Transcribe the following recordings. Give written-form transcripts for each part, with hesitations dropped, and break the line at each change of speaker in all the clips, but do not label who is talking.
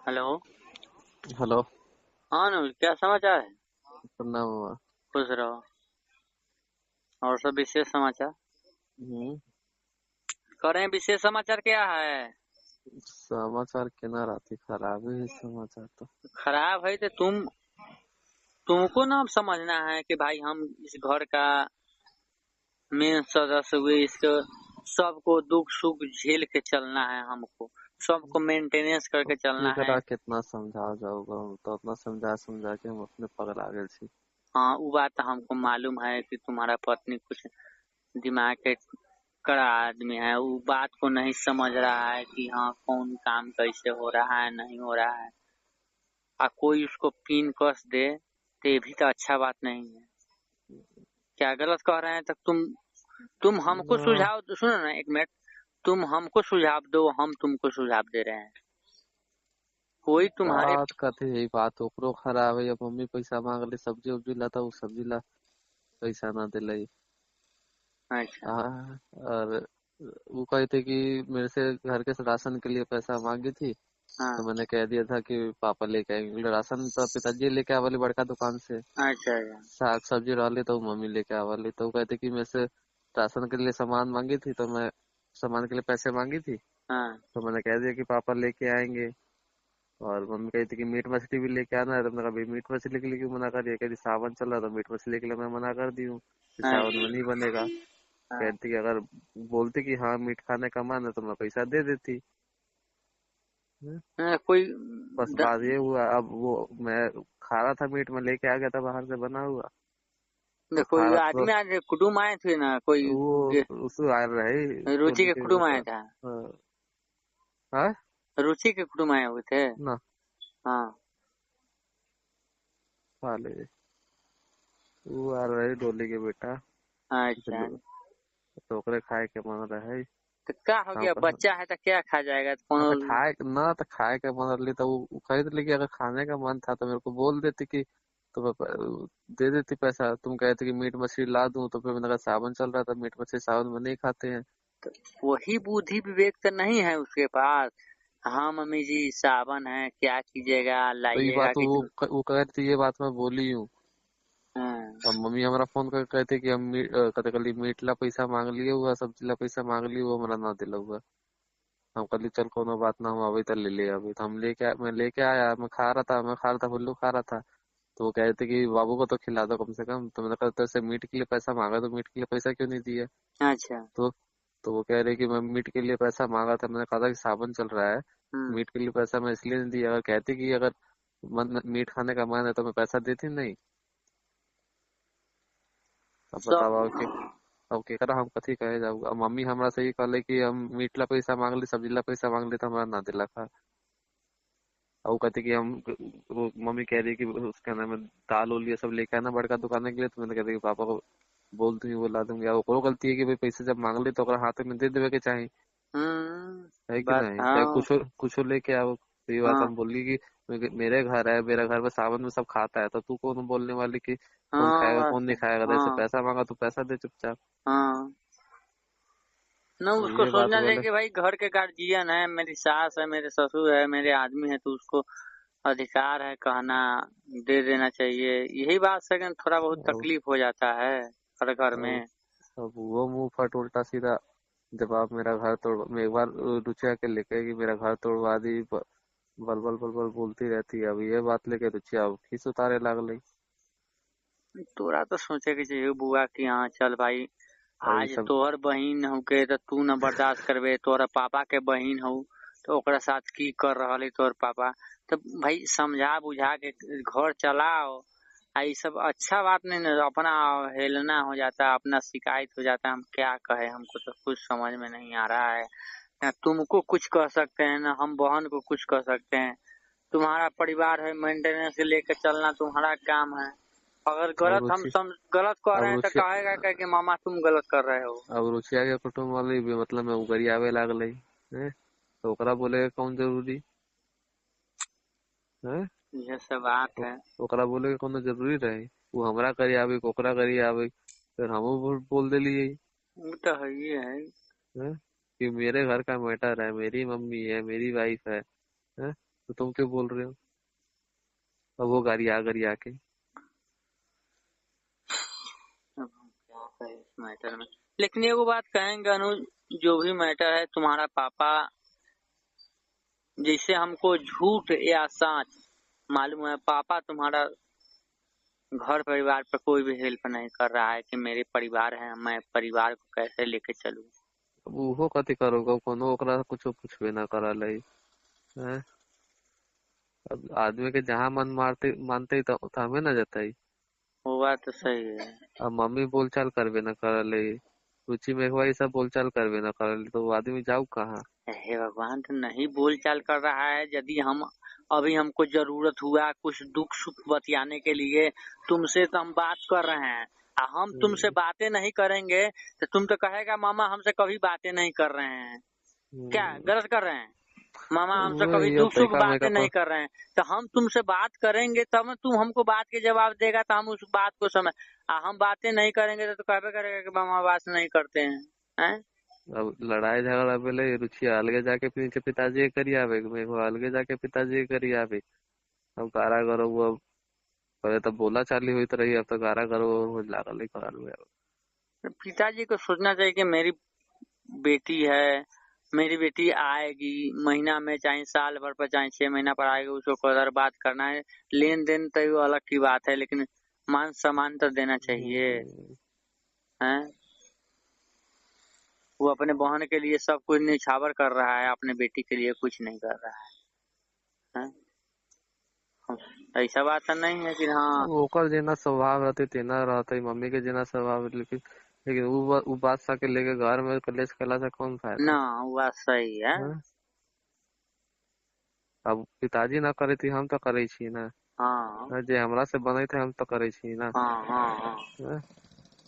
Hello.
Hello.
हाँ अनुज, क्या समाचार है?
प्रणाम हुआ।
खुश रहो। और सब विशेष समाचार
हम्म।
करें? विशेष समाचार क्या है?
समाचार केना रहती, खराब ही समाचार तो।
खराब है तो तुमको ना समझना है कि भाई हम इस घर का मेन सदस्य हुए, इसको सबको दुख सुख झेल के चलना है, हमको सबको मेंटेनेंस करके चलना है।
केकरा कितना समझा जाऊगा, हम तो अपना समझा समझा के हम अपने पगला गए छी।
हाँ, वो बात तो हमको मालूम है कि तुम्हारा पत्नी कुछ दिमाग के कड़ा आदमी है। वो बात को नहीं समझ रहा है कि हाँ कौन काम कैसे हो रहा है, नहीं हो रहा है। कोई उसको पिन कस दे तो ये भी तो अच्छा बात नहीं है। क्या गलत कह रहे हैं? तो तुम हमको
हाँ,
सुझाव सुनो ना, एक मिनट। तुम हमको सुझाव दो, हम तुमको सुझाव दे रहे हैं। कोई तुम्हारे
बात कथी यही बात ओकरो खराब है। अब मम्मी पैसा मांग ली सब्जी उब्जी ला, तो वो सब्जी ला पैसा ना दिलाई।
अच्छा।
और वो कही थी कि मेरे से घर के राशन के लिए पैसा मांगी थी।
हाँ।
तो मैंने कह दिया था कि पापा लेके आएंगे, बोले राशन तो पिताजी लेके आवली बड़का दुकान से।
अच्छा अच्छा।
साग सब्जी डाली तो मम्मी लेके आवली, तो वो कहते कि मेरे से राशन के लिए सामान मांगी थी, तो मैं सामान के लिए पैसे मांगी थी।
हाँ।
तो मैंने कह दिया कि पापा लेके आएंगे। और मम्मी कहती कि मीट मछली भी लेके आना है, तो मैंने कहा भाई मीट मछली के लिए क्यों मना कर दिया। कहती सावन चल रहा, तो मीट मछली के लिए मैं मना कर दी हूँ कि सावन
अच्छा।
में नहीं बनेगा।
हाँ।
कहती कि अगर बोलती कि हाँ मीट खाने का मन है तो मैं पैसा दे देती। हम्म।
हाँ, कोई
बस
द,
बात ये हुआ, अब वो मैं खा रहा था मीट, में लेके आ गया था बाहर से बना हुआ। तो
देखो,
खा
ये
रहा था
आदमी आज कुटुम आए थे ना, कोई
तो वो उसको आ रहे
रुचि
टोली
के
के
कुटुम आया
ऊपर।
था।
हाँ। हाँ?
रुचि के कुटुम आए हुए थे।
ना
हाँ।
साले, वो आ रहे डोली के बेटा।
अच्छा।
तो टोकरे खाए के मन रहे।
तो क्या हो
हम
गया?
कहा
बच्चा है तो क्या खा जाएगा? तो
हाँ,
कोनो
तो खाए ना, तो खाए के मन रही तो वो खरीद ली कि अगर खाने का मन था तो मेरे को बोल देती कि तो मैं दे देती पैसा। तुम कहते कि मीट मछली ला दूं, तो फिर मैंने कहा सावन चल रहा था, मीट मछली सावन में नहीं खाते हैं।
वही बुद्धि विवेक तो नहीं है उसके पास। हाँ मम्मी जी, सावन है, क्या कीजिएगा,
तो ये
लाइएगा
बात
कि तुम।
वो कह रही थी, ये बात मैं बोली हूँ।
हाँ।
अब मम्मी हमारा फोन करके कहते कि हम कते कली मीट ला पैसा मांग लिए हुआ, सब्जी ला पैसा मांग लिए हुआ, हमारा ना दिला हुआ। हम कहली चल कोनो बात ना, हम अभी तक ले ले। अभी तो हम मैं लेके आया, मैं खा रहा था हुल्लू खा रहा था। तो वो कहते कि बाबू को तो खिला दो कम से कम। तो मैंने कहा तेरे से मीट के लिए पैसा मांगा, तो मीट के लिए पैसा क्यों नहीं दिया।
अच्छा।
तो तो वो कह रहे कि मैं मीट के लिए पैसा मांगा था। मैंने कहा था कि सावन चल रहा है,
हम्म।
मीट के लिए पैसा मैं इसलिए नहीं दिया। अगर कहती कि अगर मीट खाने का मन है तो मैं पैसा देती नहीं। अब
सब।
बताओ अब केकरा हम कथी कहे जाऊ। अब मम्मी हमरा से ही कहले कि हम मीट ला पैसा मांग ली, सब्जी ला पैसा मांग ली, तो हमारा ना दिला था। और वो कहते कि हम वो मम्मी कह रही कि उसका नाम है दाल उल ये सब लेके आना बड़का दुकान के लिए। तो मैंने कहते कि पापा को बोल दूंगी, वो ला दूंगी। अब ओकरो गलती है कि भाई पैसे जब मांग ली तो ओकरा हाथ में दे देवे के चाही, है कि
बात।
नहीं। चाहे
हाँ।
कुछ लेके आओ। तो ये बात
हाँ।
हम बोली कि मेरे घर है, मेरे घर में सावन में सब खाता है, तो तू कौन बोलने वाली कि कौन
हाँ
खाएगा
बात
कौन नहीं
है।
खाएगा। जैसे
हाँ।
पैसा मांगा तो पैसा दे चुपचाप।
हाँ। ना,
तो
उसको
ये बात
सोचना चाहिए
बोले।
कि भाई घर के गार्जियन है, मेरी सास है, मेरे ससुर है, मेरे आदमी है, तो उसको अधिकार है कहना, दे देना चाहिए। यही बात से कि थोड़ा बहुत
अब
तकलीफ हो जाता है हर घर में।
अब अब वो मुंह फट उल्टा सीधा जवाब, मेरा घर तोड़ मैं एक बार रुचिया के लेके कि मेरा घर तोड़वा दी, बल बल बल बल बोलती रहती है। अब ये बात लेके रुचिया अब खीस उतारे लागल।
तोरा तो सोचे के चाहिए बुआ कि हाँ चल भाई,
अब ये
आज
सब
तोहर बहिन हो के तो तू न बर्दाश्त करबे, तोहरा पापा के बहिन हो तो ओकरा साथ की कर रहल है तोहर पापा। तो भाई समझा बुझा के घर चलाओ। ये सब अच्छा बात नहीं ना, अपना हेलना हो जाता है, अपना शिकायत हो जाता है। हम क्या कहे, हमको तो कुछ समझ में नहीं आ रहा है। ना तुमको कुछ कह सकते हैं, ना हम बहन को कुछ कह सकते हैं। तुम्हारा परिवार है, मेंटेनेंस से लेकर चलना तुम्हारा काम है। अगर
अब
गलत कर
अब
रहे हैं तो कहेगा क्या कि मामा तुम गलत कर रहे हो।
रुचिया के कुटुम्ब वाले भी मतलब में उगरी आवे लागल है। तो ओकरा बोले के कौन जरूरी है।
यह सब बात है।
ओकरा बोले के कौन जरूरी रहे। वो हमरा करी आवे ओकरा करी आवे, फिर हमू बोल देलिए
वो तो है ही है।
है कि मेरे घर का मैटर है, मेरी मम्मी है, मेरी वाइफ है। तो तुम क्यों बोल रहे हो? अब वो गरिया के।
अब हम क्या कहें इस मैटर में। लेकिन एगो बात कहेंगे अनुज, जो भी मैटर है, तुम्हारा पापा जैसे हमको झूठ या सच मालूम है, पापा तुम्हारा घर परिवार पर कोई भी हेल्प नहीं कर रहा है कि मेरे परिवार है, मैं परिवार को कैसे लेके चलूं।
अब उहो कथी करोगे, कोनो ओकरा कुछो पूछबे ना करल है। हैं? अब आदमी के जहाँ मन मानते तो हमें न जताई।
वो बात तो सही है।
अब मम्मी बोलचाल करबे न करल है, रुचि मेघवा ये सब बोलचाल करबे न करल है, तो वो आदमी जाऊ कहाँ?
हे भगवान, तो नहीं बोल चाल कर रहा है। यदि हम अभी हमको जरूरत हुआ कुछ दुख सुख बतियाने के लिए, तुमसे तो हम बात कर रहे हैं, हम तुमसे बातें नहीं करेंगे तो तुम तो कहेगा मामा हमसे कभी बातें नहीं कर रहे हैं। क्या गलत कर रहे हैं? मामा हमसे
वो
कभी
ये
दुख सुख
तरीका में
बातें नहीं कर रहे हैं, तो हम तुमसे बात करेंगे तब तुम हमको बात के जवाब देगा, तो हम उस बात को समझ। हम बातें नहीं करेंगे तो कहबे करेगा कि मामा बात नहीं करते हैं।
अब लड़ाई झगड़ा भेले, रुचि अलगे जाके पीछे पिताजी के करी आवे, मेघवा अलगे जाके पिताजी के करी आवे। अब गारा गरो वो पहले तो बोला चाली हुई तो रही, अब तो गारा गरो हो लागल है कराल में।
पिताजी को सोचना चाहिए कि मेरी बेटी है, मेरी बेटी आएगी महीना में, चाहे साल भर पर, चाहे 6 महीना पर आएगी, उसको कदर बात करना है। लेन देन तो वो अलग की बात है, लेकिन मान सम्मान तो देना चाहिए। हैं? वो अपने बहन के लिए सब कुछ निछावर कर रहा है, अपने बेटी के लिए कुछ नहीं कर रहा है। हैं? ऐसा बात तो नहीं है कि हाँ
ओकर जेना स्वभाव रहते तेना रहते, मम्मी के जेना स्वभाव, लेकिन लेकिन उ बात सा के लेके घर में कलेश कला से कौन फायदा?
ना, वो बात सही है।
हैं? अब पिताजी ना करे थी हम तो करे छी ना।
हाँ
जे हमरा से बने थे हम तो करे छी ना।
हाँ हाँ हाँ।
हैं?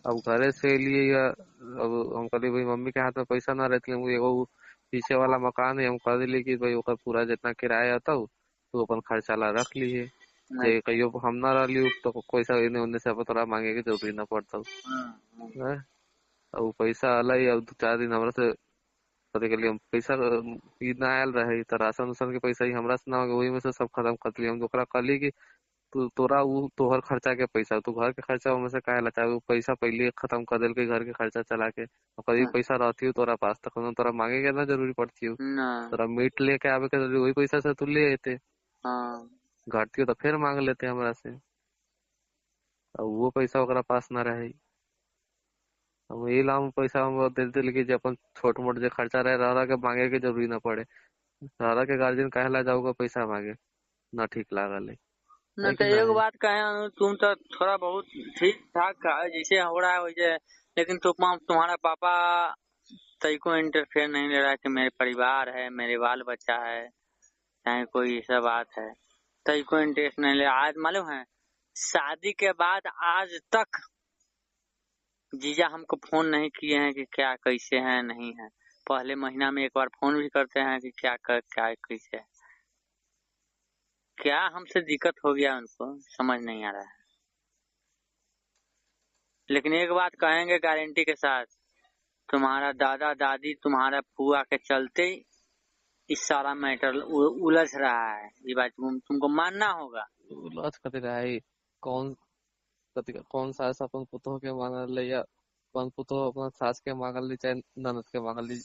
अब घरे से लिए या अब हम कहली भाई मम्मी के हाथ में पैसा ना रहती, हम एगो पीछे वाला मकान है, हम कह दिली कि भाई ओकर पूरा जितना किराया आता तो अपन खर्चा ला रख लिए। जे
अच्छा।
कहियो हम ना रहली तो कोई सा इन्हें उन्हें से तोरा मांगे के जरूरी ना पड़ता।
हम्म।
हैं? अब उ पैसा अलई, अब 2 4 दिन हमरा से कथी के लिए हम पैसा ई ना आयल रहे, तो राशन उसन के पैसा ही हमरा से ना होगे, वही में से सब खत्म कर दिली। हम तो ओकरा कहली कि तू तोरा उ तोहर खर्चा के पैसा, तू घर के खर्चा में से काहे ला चाहे, वो पैसा पहले खत्म कर देल के घर के खर्चा चला के। और कभी पैसा रहती हो तोरा पास तो तोरा मांगे के ना जरूरी पड़ती हो।
ना।
तोरा मीट लेके आवे के जरूरी, वही पैसा से तू ले आते।
हाँ।
घटती हो तो फिर मांग लेते हमरा से। अब वो पैसा ओकरा पास ना रहे, हम यही ला हम पैसा हम दे दिल कि जे अपन छोट मोट जे खर्चा रहे रह के मांगे के जरूरी ना पड़े। रह के गार्जियन काहे ला जाऊगा पैसा मांगे, ना ठीक लागल
न
है
तो
कि
एक
नहीं?
बात कहे, तुम तो थोड़ा बहुत ठीक ठाक जैसे हो रहा है वैसे, लेकिन तुम्हारा पापा तई को इंटरफेयर नहीं ले रहा है कि मेरे परिवार है, मेरे बाल बच्चा है, चाहे कोई ऐसा बात है, तई को इंटरेस्ट नहीं ले रहा। आज मालूम है, शादी के बाद आज तक जीजा हमको फोन नहीं किए हैं कि क्या कैसे हैं नहीं है। पहले महीना में एक बार फोन भी करते हैं कि क्या कैसे है। क्या हमसे दिक्कत हो गया उनको समझ नहीं आ रहा है। लेकिन एक बात कहेंगे गारंटी के साथ, तुम्हारा दादा दादी तुम्हारा फुआ के चलते इस सारा मैटर उलझ रहा है। ये बात तुमको मानना होगा।
लाज कथी रहे, कौन कौन सास अपन पुतोह के मांगल ले, या अपन पुतोह अपना सास के मांगल ली, चाहे ननद के मांगल ली।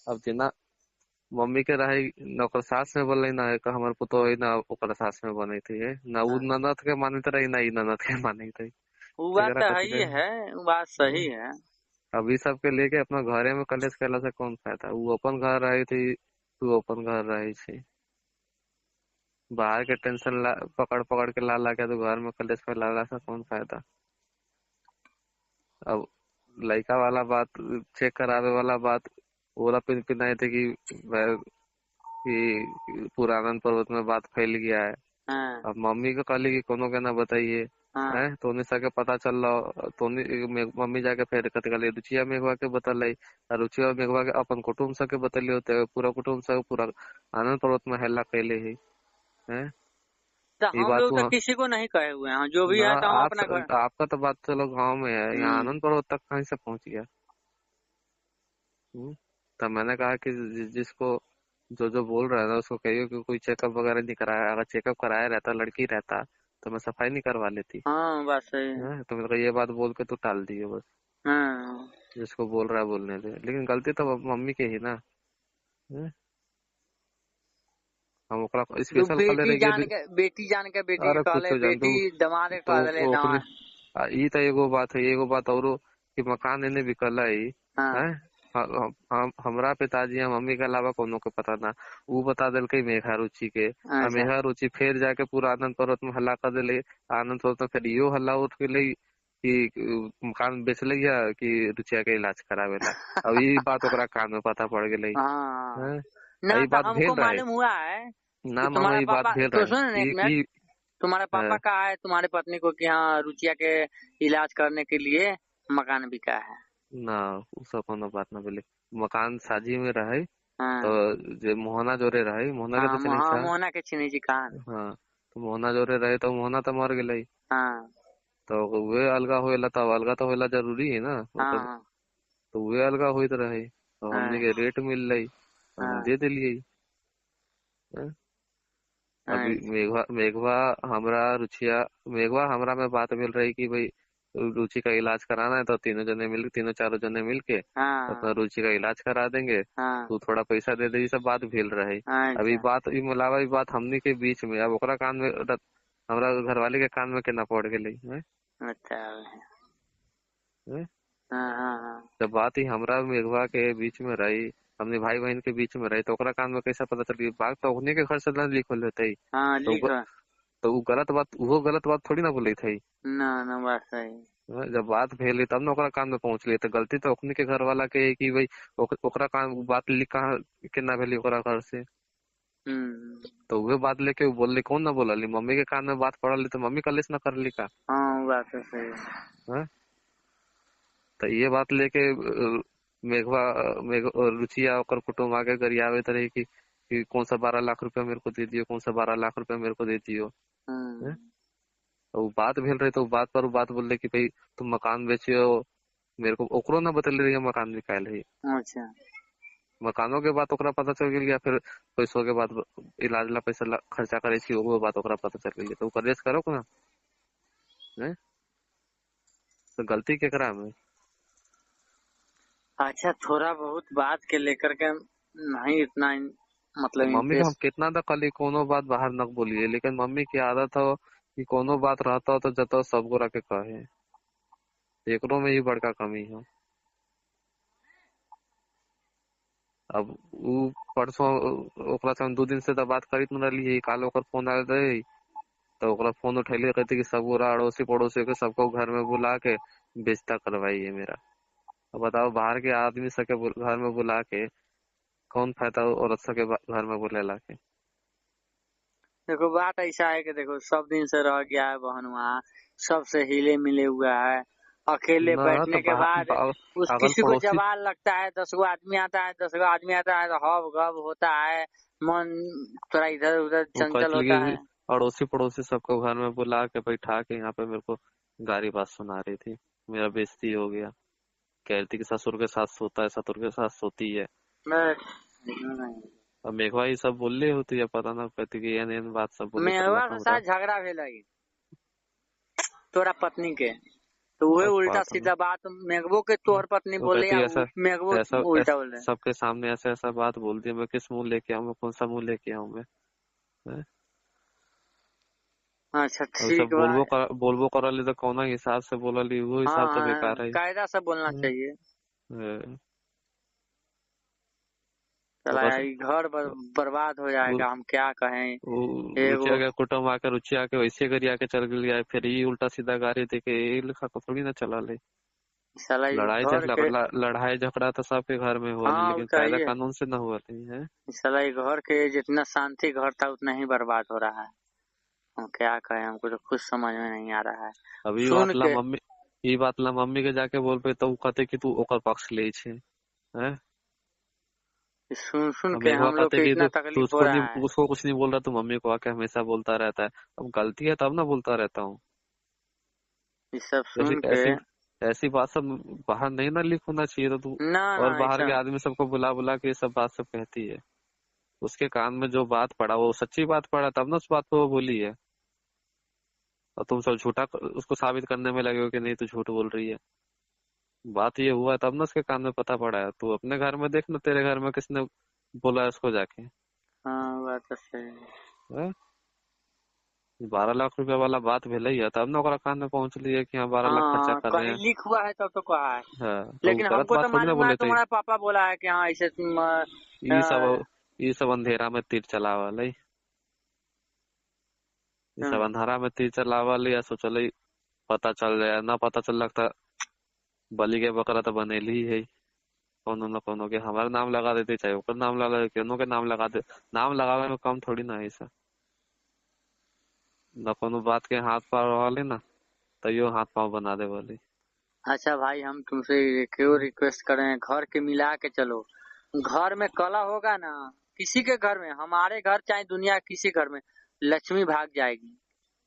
अब जेना मम्मी के रही न ओकर सास में बोले ना है हमर पुतोह है, ना ओकर सास में बने थे, ना उ
हाँ,
ननद के मानते रही, ना ई ननद के माने थे।
वो बात
एकरा
तो है
कथी
ही
रहे?
है, वो बात सही है।
अब ई सब के लेके अपना घरे में कलेश कैला से कौन फायदा? वो अपन घर रही थी, तू अपन घर रही छी। बाहर के टेंशन पकड़ पकड़ के ला ला के तो घर में कलेश फैलाला से कौन फायदा? अब लड़का वाला बात, चेक करावे वाला बात, ओला पिन पिनाए थे कि पुरानन पर्वत में बात फैल गया है।
हाँ
अब मम्मी को कहली कि कोनो के ना बताइए।
हाँ
है तो उन्हीं सबके पता चल रहा तो मम्मी जाके फिर कथी कहली रुचिया मेघवा के बतल, रुचिया मेघवा के अपन कुटुम्ब सबके बतली होते, पूरा कुटुम्ब सब पूरा आनंद पर्वत में हल्ला कैले है। हैं?
तो
ये
हम
बात
लोग तो
हुआ
किसी को नहीं कहे हुए हैं, जो भी
ना,
है तो हम
आप
अपना घर।
आपका तो बात चलो गांव में है, यहाँ
हम्म।
आनंद पर्वत तक कहीं से पहुंच गया? हम्म? तब मैंने कहा कि जिसको जो जो बोल रहा है ना उसको कहिए कि कोई चेकअप वगैरह नहीं कराया, अगर चेकअप कराया रहता लड़की रहता तो मैं सफाई नहीं करवा लेती।
हाँ बात सही है।
तो मेरे को ये बात बोल के तू टाल दिए बस।
हाँ
जिसको बोल रहा है बोलने दे, लेकिन गलती तो मम्मी के ही ना। हैं? हम ओकरा
तो
स्पेशल कॉल रहे
बेटी के
अरे
कहले,
कुछ जान तू।
बेटी दमाद के
तो
कह दिले ना।
ओकरे ई तो एगो बात है, एगो बात औरो कि मकान इन्हें बिकल है।
हाँ
हैं? हमरा पिताजी या मम्मी के अलावा कोनो के पता ना। वो बता दिलके मेघा रुचि के। आ
अच्छा
मेघा रुचि फिर जाके पूरा आनंद पर्वत में हल्ला कर दिले। आनंद पर्वत में फिर इहो हल्ला उठ गेले कि मकान बेचले या कि रुचिया के इलाज करावेला। अब ई बात ओकरा कान में पता पड़ गेले।
हाँ।
हैं?
ना
ई
तो
बात
हमको
भेल रहे
मालूम हुआ है कि
ना मामा,
तुम्हारा
ई बात
पापा,
भेल
तो
रहे
सुन एक
ई
मिनट,
ई
तुम्हारे पापा
हाँ,
कहा है तुम्हारी पत्नी को कि हाँ रुचिया के इलाज करने के लिए मकान बिका है।
ना उ सब कोनो बात ना बोले। मकान साजी में रहे तो
हाँ
जे मोहना जोरे रहे, मोहना के
हाँ
तो चिन्ह
हाँ
सा।
मोहना के चिन्ह जी कान।
हाँ, तो मोहना जोरे रहे तो मोहना तो मर गई।
हाँ
तो वे अलगा होएला तब अलगा तो होएला जरूरी है ना
हाँ
ओकर।
हाँ
तो वे अलगा होइत रहे तो हमने
हाँ
के रेट मिल रही तो हम
हाँ
दे दिलिए। हैं? अभी
हाँ
मेघवा हमरा में बात मिल रही कि भाई रुचि का इलाज कराना है तो तीनों चारों जने मिल के अपना
हाँ
रुचि का इलाज करा देंगे।
हाँ।
तू थोड़ा पैसा दे दे, ये सब बात भेल रहे। अभी
अच्छा
बात ई मिलावा ई बात हमनी के बीच में, अब ओकरा कान में हमरा घरवाली के कान में केना पड़ गेलै। हैं?
अच्छा।
हैं?
हाँ हाँ हाँ
जब बात ही हमरा मेघवा के बीच में रही, हमने भाई बहन के बीच में रही तो ओकरा कान में कैसा पता चल गई। बात तो उन्हीं के घर से ना लिखल रहते।
हाँ
तो
लिखो।
तो वो गलत बात थोड़ी ना बोले थे।
ना ना बात सही।
जब बात भेल तब ना ओकरा कान में पहुंच गई, तो गलती तो ओखनी के घर वाला के है कि भाई ओकरा कान बात लिख कहाँ केना भेली ओकरा घर से।
हम्म।
तो वे बात लेके वो बोलली, कौन ना बोलली, मम्मी के कान में बात पड़ली तो मम्मी कलेस ना करली का।
हाँ बात तो सही है।
हैं? तो ये बात लेके मेघवा रुचिया और कुटुम्ब आगे गरियावे रही कि कौन सा 12 लाख रुपया मेरे को दे दियो, कौन सा 12 लाख रुपया मेरे को दे दियो। हैं?
हम्म।
तो वो बात भेल रही तो वो बात पर वो बात बोल रही कि भाई तुम मकान बेचियो। मेरे को ओकरो ना बतल रही है मकान बिकायल है।
अच्छा।
मकानों के बाद ओकरा पता चल गई या फिर पैसों के बाद इलाज ला पैसा खर्चा करे छी वो बात ओकरा पता चल गई तो कलेश करो ना। हैं? तो गलती केकरा में।
अच्छा थोड़ा बहुत बात के लेकर के नहीं इतना
तो
मतलब
मम्मी का हम
इंटरेस्ट।
कितना तक कली कोनो बात बाहर न बोलिए, लेकिन मम्मी की आदत हो कि कोनो बात रहता हो तो जतो सबको रखे कहे। एकरो में ही बड़का कमी है। अब उ परसों ओकरा से हम 2 दिन से तो बात करित न रही, काल ओकर फोन आयल रहे तो ओकरा फोन उठैले कहते कि सब गोरा अड़ोसी पड़ोसी के सबको घर में बुला के बेइज्जता करवाइए मेरा। अब बताओ बाहर के आदमी सबके घर में बुला के कौन फायदा औरत सबके घर में बुलेला के।
देखो बात ऐसा है कि देखो सब दिन से रह गया है बहन वहाँ, सबसे हिले मिले हुआ है। अकेले
ना तो
बैठने के बाद उस
अगल
किसी को
पड़ोसी
जवाल लगता है, 10 गो आदमी आता है, 10 गो आदमी आता है तो हब गब होता है, मन थोड़ा इधर उधर
वो
चंचल
कहते
होता
कि
है।
अड़ोसी पड़ोसी सबको घर में बुला के बैठा के यहाँ पे मेरे को गाली बात सुना रही थी। मेरा बेइज्जती हो गया। कह रही थी कि ससुर के साथ सोता है, ससुर के साथ सोती है। अब मेघवा ये सब बोल रही होती है, पता ना कहती कि एन बात सब बोले
मेहवा के
हमरा।
साथ झगड़ा भेल है तोरा पत्नी के, तो वही
अब
उल्टा
पता ना।
सीधा बात मेघबो के तोहर पत्नी
वो
बोले
कहती
या
है ऐसा
मेघबो
ऐसा
उल्टा बोले।
सबके सामने ऐसा ऐसा बात बोल दी, मैं किस मुंह लेके आऊँ, मैं कौन सा मुंह लेके आऊँ मैं। हैं?
अच्छा
अब सब
ठीक बा।
बोलबो करली तो कौन हिसाब से बोलली वो हिसाब तो
हाँ हाँ
बेकार है।
कायदा से बोलना
हैं?
चाहिए।
हैं?
चला
ओकर
यार घर बर्बाद हो जाएगा, हम क्या कहें।
वो रुचिया
एगो
के कुटुम्ब आके रुचिया के वैसे गरिया के चल गया, फिर ये उल्टा सीधा गाड़ी देके ये लिखा को थोड़ी ना चला ले।
साला ई घर के,
लड़ाई झगड़ा तो सबके घर में हुआ
हाँ वो
लेकिन कायदा
चाहिए।
कानून से ना हुआ नहीं है।
साला ई घर के जितना शांति घर था उतना ही बर्बाद हो रहा है। हम क्या कहें, हमको तो कुछ समझ में नहीं आ रहा है
अभी
सुन के।
ये बात ला मम्मी के जाके बोल पे तो कहते कि तू ओकर पक्ष ले छे। हैं?
सुन सुन
और
के
मेघवा
हम लोग
कहते
के
कि
इतना
तू
तकलीफ हो रहा है।
उसको कुछ नहीं बोल रहा, तू मम्मी को आके हमेशा बोलता रहता है। अब गलती है तब ना बोलता रहता हूँ।
ये सब
ऐसी
सुन के
ऐसी ऐसी बात सब बाहर नहीं ना लीक होना चाहिए तो तू।
ना ना
और बाहर
ऐसा
के आदमी सबको बुला बुला के ये सब बात सब कहती है। उसके कान में जो बात पड़ा वो सच्ची बात पड़ा, तब ना उस बात को वो बोली है। और तुम सब झूठा उसको साबित करने में लगे हो कि नहीं तू झूठ बोल रही है। बात ये हुआ तब ना उसके कान में पता पड़ा है। तू अपने घर में देख ना, तेरे घर में किसने बोला है उसको जाके?
हाँ बात तो सही है।
हैं? 12 लाख रुपया वाला बात भेल है तब ना ओकरा कान में पहुंचली है कि हाँ 12 लाख खर्चा
हाँ
कर रहे
कहीं
हैं।
लीक हुआ है तब तो कहा है,
हाँ, तो
लेकिन
गलत
हमको तो
बात थोड़ी ना
मालूम है
बोले थे।
तुम्हारा पापा बोला है कि हाँ ऐसे तुम
ये सब अंधेरा में तीर चलावल है। ये सब अंधारा में तीर चलावल या सोचल पता चल जाए, ना पता चल लगता बलि के बकरा तो बनेली ही है। कोनो न कोनो के हमारा नाम लगा देते, चाहे ओकर नाम लगा दे, केनो के नाम लगा दे। नाम लगावे में कम थोड़ी ना है ऐसा। न कोनो बात के हाथ पाव वाले ना तैयो हाथ पाव बना दे वाली।
अच्छा भाई हम तुमसे क्यों रिक्वेस्ट करें, घर के मिला के चलो। घर में कला होगा ना, किसी के घर में, हमारे घर चाहे दुनिया किसी घर में, लक्ष्मी भाग जाएगी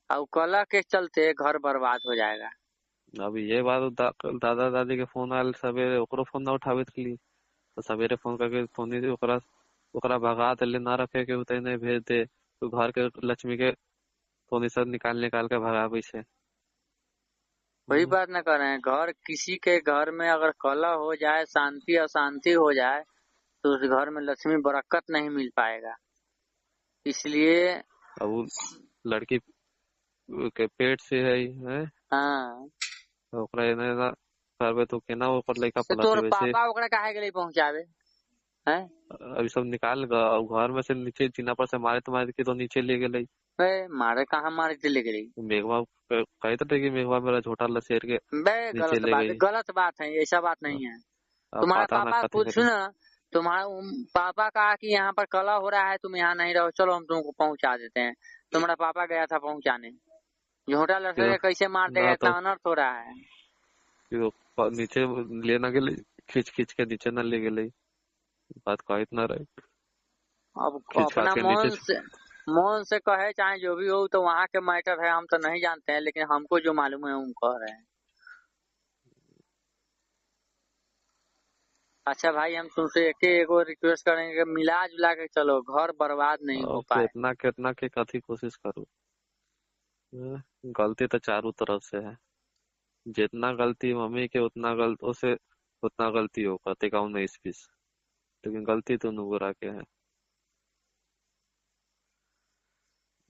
और कला के चलते घर बर्बाद हो जाएगा।
अब ये बात दादा दादी के फोन आयल सवेरे, ओकरो फोन ना उठावित ली तो सवेरे फोन करके फोन ही ओकरा ओकरा भगा देले, ना रखे के उतने नहीं भेज दे तो घर के लक्ष्मी के फोन सब निकाल निकाल के भगावे से।
वही बात न कर रहे हैं, घर किसी के घर में अगर कला हो जाए, शांति अशांति हो जाए, तो उस घर में लक्ष्मी बरकत नहीं मिल पाएगा। इसलिए
अब वो लड़की के पेट से है।
हाँ,
ओकरा एने ना करबे तो केना ओकर लड़का
तो
पलते
तोर
वैसे।
पापा ओकरा काहे के लिए पहुंचावे हैं?
अभी सब निकाल घर में से नीचे जीना पर से मारे तो मारे के तो नीचे ले गए।
बे मारे कहाँ मारे के ले गई?
मेघवा कहते थे कि मेघवा मेरा झोटा लसेर के
बे
नीचे ले गई।
गलत बात है, ऐसा बात नहीं है।
अब
तुम्हारा
पता ना
पापा
कथी
पूछ
करे।
ना, तुम्हारा पापा कहा कि यहाँ पर कला हो रहा है, तुम यहाँ नहीं रहो, चलो हम तुमको पहुंचा देते हैं। तुम्हारा पापा गया था पहुंचाने, झोटा लड़के कैसे मार देगा,
ना
इतना
तो
अनर्थ हो रहा है।
नीचे लेना गेले, खींच खींच के नीचे न ले गेले। बात कहत ना रहे,
अब
खींच खाच
अपना
के नीचे।
मन से कहे चाहे जो भी हो, तो वहाँ के मैटर है, हम तो नहीं जानते हैं, लेकिन हमको जो मालूम है हम कह रहे हैं। अच्छा भाई हम तुमसे एगो रिक्वेस्ट करेंगे कि मिला जुला के चलो, घर बर्बाद नहीं हो
अब
पाए।
कितना कितना के कथी कोशिश करूँ। गलती तो चारों तरफ से है। जितना गलती मम्मी के उतना उतना गलती हो कहते का 19-20, लेकिन गलती तो नुगरा के है।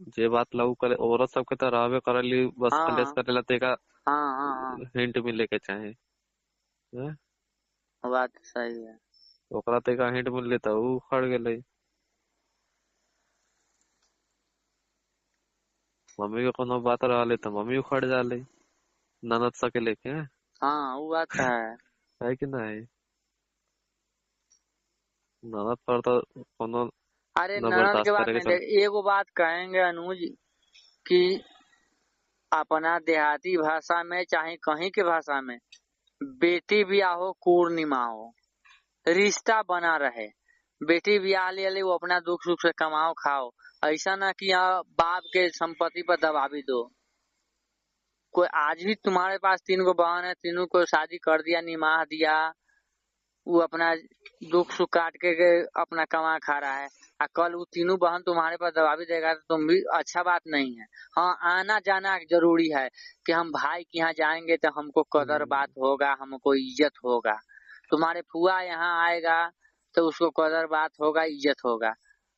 जे बात लागू करे औरत सबके तो रहबे करली, बस कलेश
हाँ
करेला तेका
हाँ हाँ हाँ,
हिंट मिले के चाहे। हैं?
बात सही है।
ओकरा तेका हिंट मिल लेता ऊ उखड़ गेले। मम्मी के कोनो बात रहले तो मम्मी उखड़ जाले, ननद सके लेके।
हाँ वो बात तो है।
है कि नहीं? ननद पर तो कोनो
अरे
न
ननद के
बर्दाश्त
बात
करे के
नहीं,
चल।
देख एगो बात कहेंगे अनुज कि अपना देहाती भाषा में चाहे कहीं के भाषा में, बेटी ब्याह हो पूर्णिमा हो, रिश्ता बना रहे। बेटी ब्याह ले वो अपना दुख सुख से कमाओ खाओ, ऐसा ना कि बाप के संपत्ति पर दबावी दो। कोई आज भी तुम्हारे पास 3 गो बहन है, तीनों को शादी कर दिया, निमाह दिया, वो अपना दुख सुख काट के अपना कमा खा रहा है, और कल वो तीनों बहन तुम्हारे पास दबावी देगा तो तुम भी, अच्छा बात नहीं है। हाँ आना जाना जरूरी है कि हम भाई के यहाँ जाएंगे तो हमको कदर बात होगा, हमको इज्जत होगा। तुम्हारे फुआ यहाँ आएगा तो उसको कदर बात होगा, इज्जत होगा।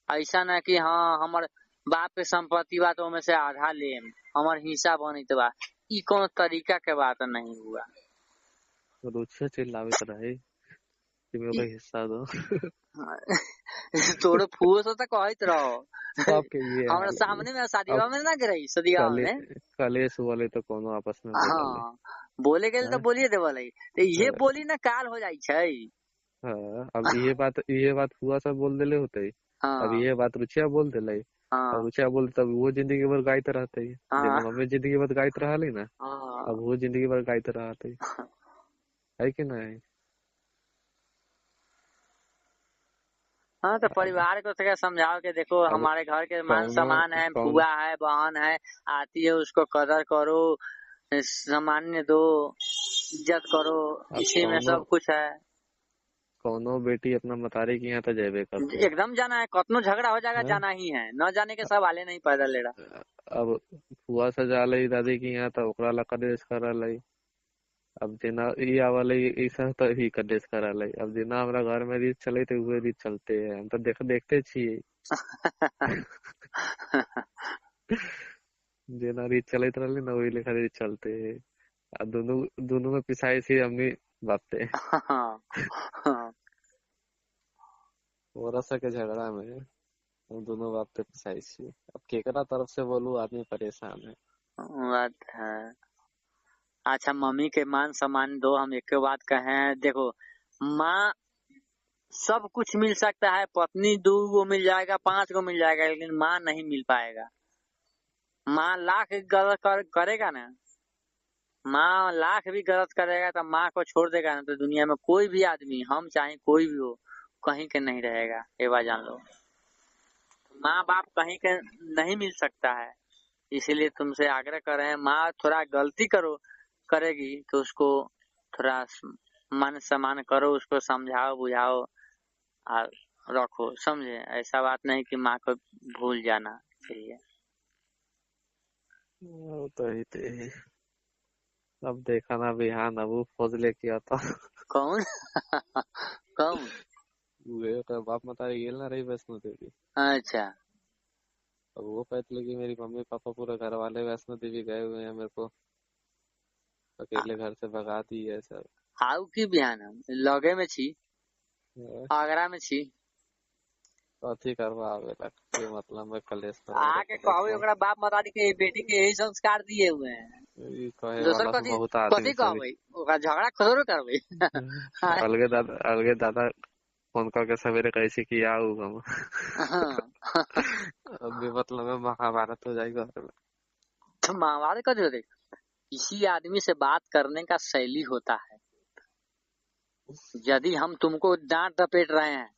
ऐसा ना कि हाँ हमार बाप के संपत्ति बा तो में से आधा ले, हमार हिस्सा बनित बा, ई कौन तरीका के बात नहीं हुआ।
रुचिया चिल्लावित रहे कि मेरे को हिस्सा दो।
तोड़ो फुओ से तो कहत रहो।
सबके ये
हमारा
हाल है।
सामने में
अब
शादीवा में ना गिरई, सदिया
कले
में।
कलेश वाले तो कोनो आपस में बोला ले।
हाँ बोले गेल तो बोलिए देवल, तो ये
हाँ,
बोली ना काल हो जाई छै।
हाँ, अब ये बात हुआ सब बोल देले होते। अब
हाँ
ये बात रुचिया बोल देले। अब
हाँ
रुचिया बोल तब वो जिंदगी भर गाइत रहते,
हाँ
जेना मम्मी जिंदगी भर गाइत रहले ना। अब
हाँ
वो जिंदगी भर गाइत रहते, है कि नहीं?
हाँ, तो परिवार को थोड़ा समझाओ कि देखो
अब
हमारे घर के मान
कौनो
सम्मान है,
कौन
फुआ है, बहन है, आती है, उसको कदर करो, सम्मान दो, इज्जत करो,
अब
इसी में
कौनो
सब कुछ है।
कौनो बेटी अपना मतारी के यहाँ तो जेबे करते
एकदम जाना है, कतनो झगड़ा हो जाएगा
हैं।
जाना ही है, न जाने के सवाल नहीं पैदा लेड़ा।
अब फुआ से जाले दादी के यहाँ तो ओकरा ला कलेश करल है। अब जेना ई आवल ऐसा तो ही कलेश करल है। अब जेना हमरा घर में रीत चले तो उहे रीत चलते है, हम तो देखते छिए। जेना रीत चलत रहले ना वही लेखा रीत चलते है। आ दोनों दोनों में पिसाई छी हमनी बापते औरत के झगड़ा में हम दोनों बापते पिसाई छी। अब केकरा तरफ से बोलू, आदमी परेशान है।
बात है। अच्छा मम्मी के मान सम्मान दो, हम एक बात कहें, देखो माँ सब कुछ मिल सकता है, पत्नी 2 गो मिल जाएगा, 5 गो मिल जाएगा, लेकिन माँ नहीं मिल पाएगा। माँ लाख गलत करेगा ना, माँ लाख भी गलत करेगा तो माँ को छोड़ देगा ना, तो दुनिया में कोई भी आदमी, हम चाहे कोई भी हो, कहीं के नहीं रहेगा। ये बात जान लो, माँ बाप कहीं के नहीं मिल सकता है। इसीलिए तुमसे आग्रह कर रहे हैं, माँ थोड़ा गलती करेगी तो उसको थोड़ा मान सम्मान करो, उसको समझाओ बुझाओ और रखो, समझे। ऐसा बात नहीं कि माँ को भूल जाना चाहिए।
वो तो ही थे। अब देखा ना बिहान अब वो खोज लेके आता।
कौन? कौन?
वे ओकर बाप मतारी गेल ना रही वैष्णो देवी।
अच्छा
अब वो कहते लगी मेरी मम्मी पापा पूरे घर वाले वैष्णो देवी गए हुए हैं, मेरे को अकेले घर से भगा दी है सब।
आउ की बिहान हम लगे में छी, आगरा में छी।
कथी करवा आवेला, कोई मतलब में कलेश
आके कहवे ओकरा बाप मतारी के बेटी के यही संस्कार दिए हुए हैं,
ई कहे
दोसर
वाला तो
कथी
बहुत
कथी
आदमी सब।
कहवे, ओकरा झगड़ा थोड़े करवे।
अलगे दादा फोन करके सवेरे कैसे कि आओ हम। अभी मतलब में महाभारत हो जाएगा घर में।
तो महाभारत का जो देख, किसी आदमी से बात करने का शैली होता है। यदि हम तुमको डांट डपेट रहे हैं,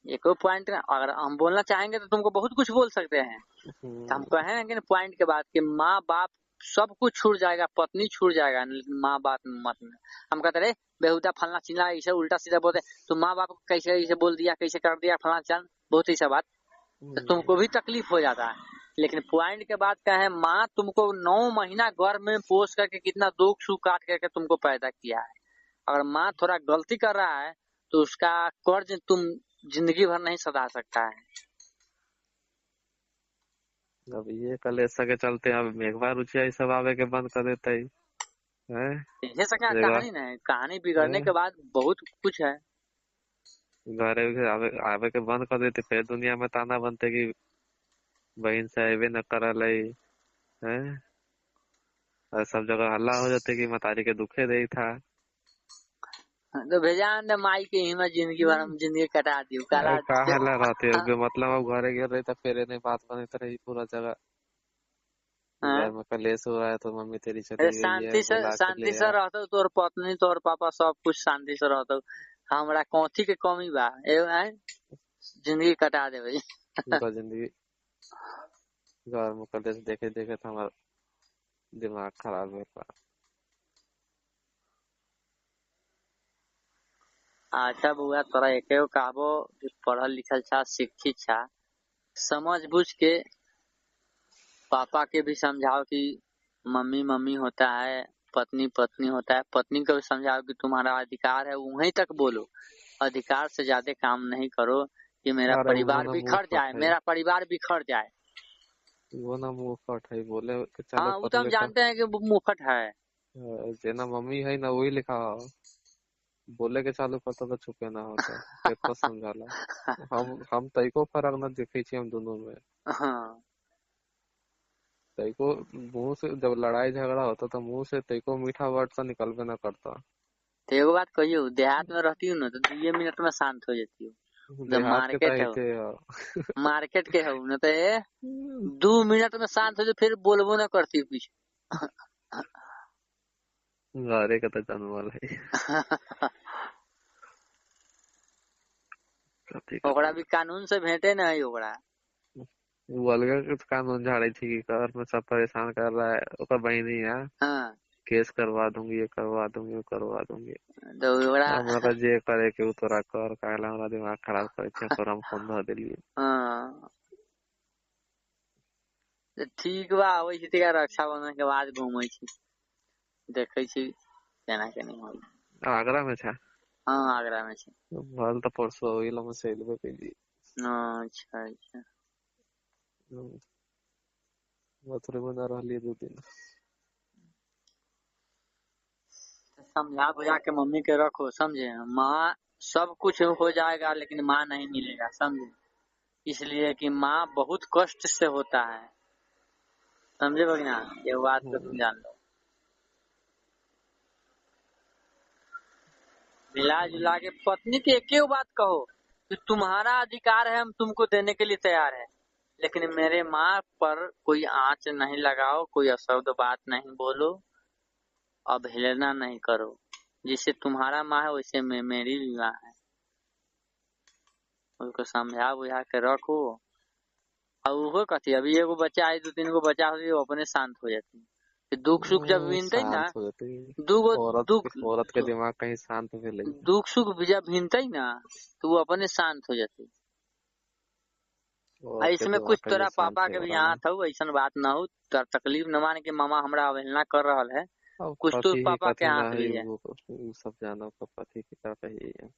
एक पॉइंट, अगर हम बोलना चाहेंगे तो तुमको बहुत कुछ बोल सकते हैं, तो हम कहेंगे ना पॉइंट के बाद कि माँ बाप सब कुछ छूट जाएगा, पत्नी छूट जाएगा, लेकिन माँ बाप मत में। हम कहते रहे बेहुदा फलना चिल्ला ऐसे उल्टा सीधा बोलते, तो माँ बाप को कैसे ऐसे बोल दिया, कैसे कर दिया फलना चल, बहुत ऐसा बात, तो तुमको भी तकलीफ हो जाता है। लेकिन पॉइंट के बाद क्या है, माँ तुमको 9 महीना गर्भ में पोष करके कितना दुख सुख काट करके तुमको पैदा किया है। अगर माँ थोड़ा गलती कर रहा है तो उसका कर्ज तुम जिंदगी भर नहीं सधा सकता है।
अब ये कलेश के चलते अब एक बार रुचिया सब आवे के बंद कर देते है।
ये सब क्या कहानी ना है, कहानी बिगड़ने के बाद बहुत कुछ है।
घर आवे के बंद कर देते, फिर दुनिया में ताना बनते कि बहन से अबे न करल है। और सब जगह हल्ला हो जाते कि मतारी के दुखे दे था।
तो भेजा ने माई के ही में जिंदगी भर हम जिंदगी कटा दी काला।
काहेला रहते मतलब अब घरे गिर रही तो फिर नहीं बात बनते रही पूरा जगह। घर में कलेश हुआ है तो मम्मी तेरी चली गई है, बुला के
शांति
ले
से
आ।
रहते, तोर पत्नी तोर पापा सब कुछ शांति से रहते, हमरा कौथी के कमी बा, जिंदगी कटा दे भाई।
पूरा जिंदगी घर में कलेश देखे देखे तो हमारा दिमाग खराब होता।
अच्छा बुआ तोरा एक कहबो, पढ़ल लिखल छा, शिक्षित छा, समझ बुझ के पापा के भी समझाओ कि मम्मी मम्मी होता है, पत्नी पत्नी होता है। पत्नी को भी समझाओ कि तुम्हारा अधिकार है, वहीं तक बोलो, अधिकार से ज्यादा काम नहीं करो कि मेरा
अरे
परिवार बिखर जाए, मेरा परिवार बिखर जाए।
वो ना मुंहफट है, बोले कि चलो
हाँ वो तो
पढ़
हम
लेता।
जानते हैं कि वो मुफट है।
जेना मम्मी है ना वही लिखा बोले के चालू करता तो चुपे ना होता, कितना समझाला। हम तैको फर्क न देखे छी हम दोनों में।
हाँ
तैको मुंह से जब लड़ाई झगड़ा होता तो मुंह से तैको मीठा वर्ड तो निकलबे ना करता।
तो एगो बात कहियो, देहात में रहती हूँ ना तो 2 मिनट में शांत हो जाती हूँ। जब
देहात के
मार्केट है,
तहते
मार्केट के हो ना तो 2 मिनट में शांत हो जाए, फिर बोलबो ना करती कुछ।
घरे का तो जानवर है।
ओकरा भी कानून से भेंटे न है ओकरा।
वो अलग के कानून झाड़े थी कि घर में सब परेशान कर रहा है, ओकर बहनी है।
हाँ
केस करवा दूंगी, ये करवा दूंगी, वो करवा दूंगी।
तो ओकरा
हमरा जे करे के उ तोरा कर, काहेला हमरा दिमाग खराब करे छै, तोरा हम फोन धऽ देलिए।
हाँ तो ठीक बा, आबै छी तैका रक्षाबंधन के बाद घूमै छी, देखै छी केना केना होई।
आगरा में छै?
हाँ आगरा में छै।
भल तऽ परसो ओइला में से एलबे कैली।
अच्छा अच्छा।
मथुरे में न रहलिए 2 दिन।
समझा बुझा के मम्मी के रखो, समझे। माँ सब कुछ हो जाएगा लेकिन माँ नहीं मिलेगा, समझे। इसलिए कि माँ बहुत कष्ट से होता है, समझे भगना, ये बात तो तुम जान लो। मिला जुला के पत्नी की एक ही बात कहो कि तुम्हारा अधिकार है, हम तुमको देने के लिए तैयार है, लेकिन मेरे माँ पर कोई आंच नहीं लगाओ, कोई अशब्द बात नहीं बोलो, अवहेलना नहीं करो। जिससे तुम्हारा माँ है वैसे मेरी भी माँ है। उसको समझा बुझा के रखो। और वो कथी, अभी एगो बच्चा है, 2-3 गो बच्चा होती वो अपने शांत हो जाती। दुख सुख जब भिनते ना,
शांत हो जाती। औरत के दिमाग कहीं शांत भेलै।
दुख सुख जब भिनते ना तो वो अपने शांत हो जाती। इसमें कुछ तोरा पापा के भी हाथ हो, ऐसा बात ना हो, तकलीफ न मान के मामा हमरा अवहेलना कर रहा है, कुछ तो पापा के हाथ भी है।
वो सब जानो कथी के का कहिए।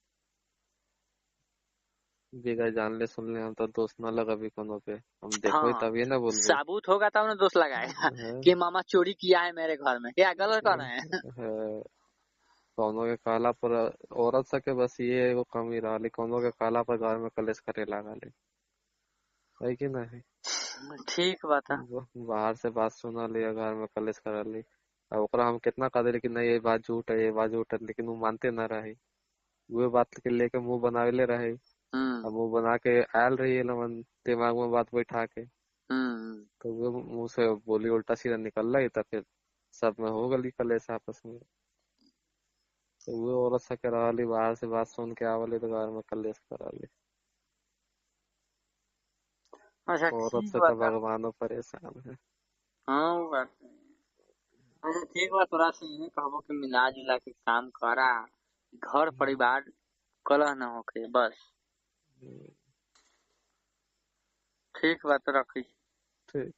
बिगर जानले सुनले हम तो दोस्त न लगाबी कोनो पे, हम देखो तभी ना बोलबे।
साबुत होगा तब ना दोस्त लगाएगा कि मामा चोरी किया है मेरे घर में, क्या गलत कर रहे हैं।
कोनो के कहला पर औरत सके बस ये एगो कमी रहली, कोनो के कहला पर घर में कलेश करे लागल है कि नहीं।
ठीक बात है।
बाहर से बात सुना लिया, घर में कलेश कर ली, और ओकरा हम कितना कह दिली कि नहीं ये बात झूठ है, ये बात झूठ है, लेकिन वो मानते ना रही। वो बात के लेके मुंह बनावेले रहे, अब मुंह बना के आयल रही है लमन दिमाग में बात बैठा के, तो वो मुंह से बोली उल्टा सीधा निकल रही, तो फिर सब में हो गली कलेश आपस में। तो वो औरत सके रहली, बाहर से बात सुन के आवली तो घर में कलेश कराली। औरत से तो भगवानो परेशान है।
हाँ वो बात है। अच्छा ठीक बा, तोरा से यही कहबो कि मिला जुला के काम करा, घर परिवार कलह न होके बस। ठीक बा तो रखी।
ठीक।